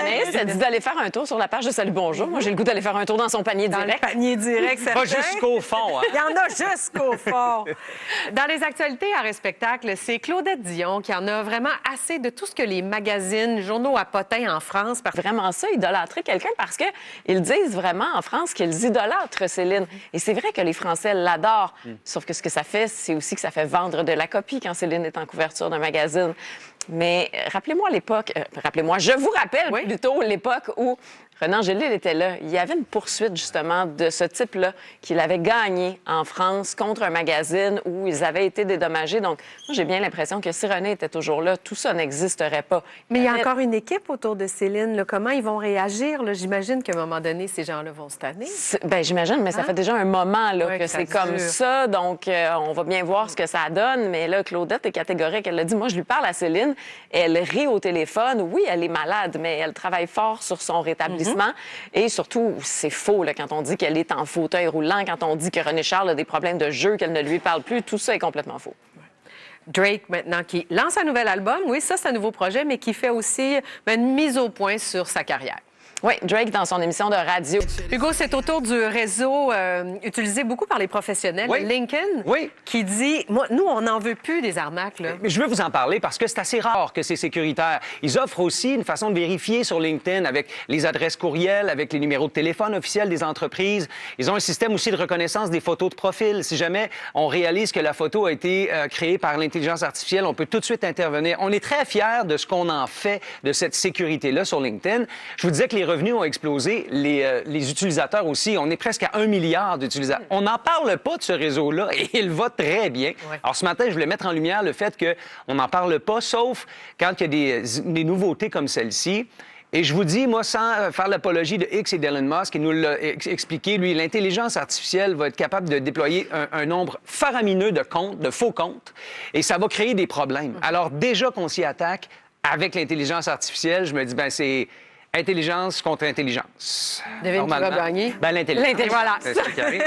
Anaïs, elle dit d'aller faire un tour sur la page de Salut Bonjour. Moi, j'ai le goût d'aller faire un tour dans son panier Dans direct. le panier direct, certain. Pas jusqu'au fond, hein? Il y en a jusqu'au fond. Dans les actualités à spectacle, c'est Claudette Dion qui en a vraiment assez de tout ce que les magazines, journaux à potins en France. Vraiment ça, idolâtrer quelqu'un parce qu'ils disent vraiment en France qu'ils idolâtrent Céline. Et c'est vrai que les Français l'adorent. Sauf que ce que ça fait, c'est aussi que ça fait vendre de la copie quand Céline est en couverture d'un magazine. Mais rappelez-moi l'époque, je vous rappelle plutôt l'époque où Renan Angélil était là. Il y avait une poursuite, justement, de ce type-là qu'il avait gagné en France contre un magazine où ils avaient été dédommagés. Donc, moi, j'ai bien l'impression que si René était toujours là, tout ça n'existerait pas. Mais il y a encore une équipe autour de Céline. Là. Comment ils vont réagir? Là? J'imagine qu'à un moment donné, ces gens-là vont se tanner. Bien, j'imagine, mais ça fait déjà un moment là, que c'est comme ça. Donc, on va bien voir ce que ça donne. Mais là, Claudette est catégorique. Elle a dit, moi, je lui parle à Céline. Elle rit au téléphone. Oui, elle est malade, mais elle travaille fort sur son rétablissement. Et surtout, c'est faux là, quand on dit qu'elle est en fauteuil roulant, quand on dit que René Charles a des problèmes de jeu, qu'elle ne lui parle plus. Tout ça est complètement faux. Drake, maintenant, qui lance un nouvel album. Oui, ça, c'est un nouveau projet, mais qui fait aussi une mise au point sur sa carrière. Oui, Drake dans son émission de radio. Hugo, c'est autour du réseau utilisé beaucoup par les professionnels, LinkedIn, qui dit, nous, on n'en veut plus des arnaques. Là. Mais je veux vous en parler parce que c'est assez rare que c'est sécuritaire. Ils offrent aussi une façon de vérifier sur LinkedIn avec les adresses courriels, avec les numéros de téléphone officiels des entreprises. Ils ont un système aussi de reconnaissance des photos de profil. Si jamais on réalise que la photo a été créée par l'intelligence artificielle, on peut tout de suite intervenir. On est très fiers de ce qu'on en fait de cette sécurité-là sur LinkedIn. Je vous disais que les revenus ont explosé, les utilisateurs aussi. On est presque à 1 milliard d'utilisateurs. On n'en parle pas de ce réseau-là et il va très bien. Alors, ce matin, je voulais mettre en lumière le fait qu'on n'en parle pas, sauf quand il y a des nouveautés comme celle-ci. Et je vous dis, moi, sans faire l'apologie de X et d'Elon Musk, il nous l'a expliqué, lui, l'intelligence artificielle va être capable de déployer un nombre faramineux de comptes, de faux comptes, et ça va créer des problèmes. Alors, déjà qu'on s'y attaque avec l'intelligence artificielle, je me dis, ben c'est intelligence contre intelligence. Devine qui va gagner? Ben, l'intelligence. Voilà. C'est ça qui arrive.